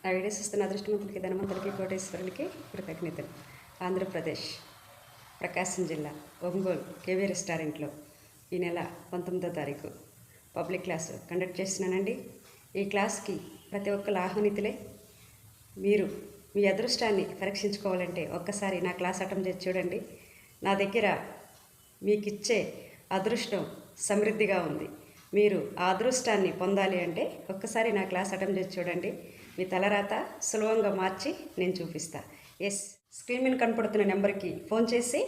నా వీడియోస్ ఇస్తున్న అదృష్టవంతులకి ధనవంతులకి కోటేశ్వరులకి కృతజ్ఞతలు. ఆంధ్రప్రదేశ్ ప్రకాశం జిల్లా ఒంగోలు కేవీ రెస్టారెంట్లో ఈ నెల 19వ తారీఖు పబ్లిక్ క్లాసు కండక్ట్ చేస్తున్నానండి. ఈ క్లాస్కి ప్రతి ఒక్కరు ఆహ్వానితులే. మీరు మీ అదృష్టాన్ని పరీక్షించుకోవాలంటే ఒక్కసారి నా క్లాస్ అటెంప్ట్ చేసి చూడండి. నా దగ్గర మీకు ఇచ్చే అదృష్టం సమృద్ధిగా ఉంది. మీరు ఆ అదృష్టాన్ని పొందాలి అంటే ఒక్కసారి నా క్లాస్ అటెంప్ట్ చేసి చూడండి. మీ తలరాత సులభంగా మార్చి నేను చూపిస్తా. స్క్రీన్ మీద కనపడుతున్న నెంబర్కి ఫోన్ చేసి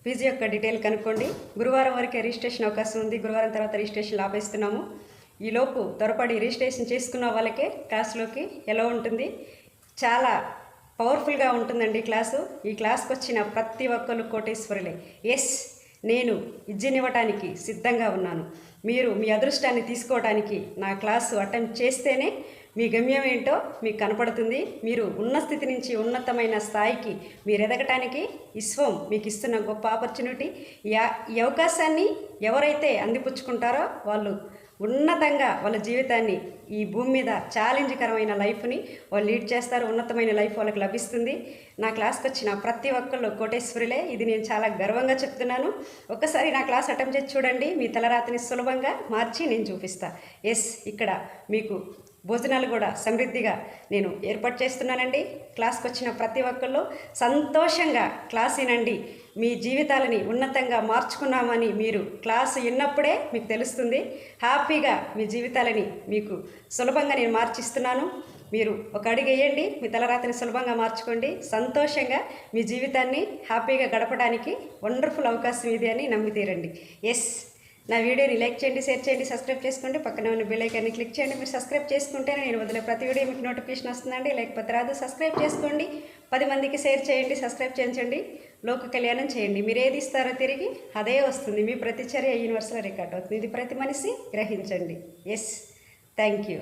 ఫీజు యొక్క డీటెయిల్ కనుక్కోండి. గురువారం వరకే రిజిస్ట్రేషన్ అవకాశం ఉంది. గురువారం తర్వాత రిజిస్ట్రేషన్ ఆపేస్తున్నాము. ఈలోపు త్వరపడి రిజిస్ట్రేషన్ చేసుకున్న వాళ్ళకే క్లాస్లోకి ఎలా ఉంటుంది. చాలా పవర్ఫుల్గా ఉంటుందండి క్లాసు. ఈ క్లాస్కి వచ్చిన ప్రతి ఒక్కరు కోటేశ్వరులే. నేను ఇవ్వటానికి సిద్ధంగా ఉన్నాను. మీరు మీ అదృష్టాన్ని తీసుకోవడానికి నా క్లాసు అటెంప్ట్ చేస్తేనే మీ గమ్యం ఏంటో మీకు కనపడుతుంది. మీరు ఉన్న స్థితి నుంచి ఉన్నతమైన స్థాయికి మీరు ఎదగటానికి విశ్వం మీకు ఇస్తున్న గొప్ప ఆపర్చునిటీ. ఈ అవకాశాన్ని ఎవరైతే అందిపుచ్చుకుంటారో వాళ్ళు ఉన్నతంగా వాళ్ళ జీవితాన్ని ఈ భూమి మీద ఛాలెంజ్కరమైన లైఫ్ని వాళ్ళు లీడ్ చేస్తారు. ఉన్నతమైన లైఫ్ వాళ్ళకి లభిస్తుంది. నా క్లాస్కి వచ్చిన ప్రతి ఒక్కళ్ళు కోటేశ్వరులే. ఇది నేను చాలా గర్వంగా చెప్తున్నాను. ఒక్కసారి నా క్లాస్ అటెంప్ట్ చేసి చూడండి. మీ తలరాతిని సులభంగా మార్చి నేను చూపిస్తా. ఇక్కడ మీకు భోజనాలు కూడా సమృద్ధిగా నేను ఏర్పాటు చేస్తున్నానండి. క్లాస్కి వచ్చిన ప్రతి ఒక్కళ్ళు సంతోషంగా క్లాస్ వినండి. మీ జీవితాలని ఉన్నతంగా మార్చుకున్నామని మీరు క్లాసు విన్నప్పుడే మీకు తెలుస్తుంది. హ్యాపీగా మీ జీవితాలని మీకు సులభంగా నేను మార్చిస్తున్నాను. మీరు ఒక అడుగు వేయండి. మీ తలరాతిని సులభంగా మార్చుకోండి. సంతోషంగా మీ జీవితాన్ని హ్యాపీగా గడపడానికి వండర్ఫుల్ అవకాశం ఇది అని నమ్మి తీరండి. నా వీడియోని లైక్ చేయండి, షేర్ చేయండి, సబ్స్క్రైబ్ చేసుకోండి. పక్కన ఉన్న బెల్ ఐకాన్ని క్లిక్ చేయండి. మీరు సబ్స్క్రైబ్ చేసుకుంటేనే నేను వదిలే ప్రతి వీడియో మీకు నోటిఫికేషన్ వస్తుందండి. లేకపోతే రాదు. సబ్స్క్రైబ్ చేసుకోండి. 10 మందికి షేర్ చేయండి, సబ్స్క్రైబ్ చేయించండి, లోక కళ్యాణం చేయండి. మీరు ఏది ఇస్తారో తిరిగి అదే వస్తుంది. మీ ప్రతిచర్య యూనివర్సల్ రికార్డ్ అవుతుంది. ఇది ప్రతి మనిషి గ్రహించండి. Thank you.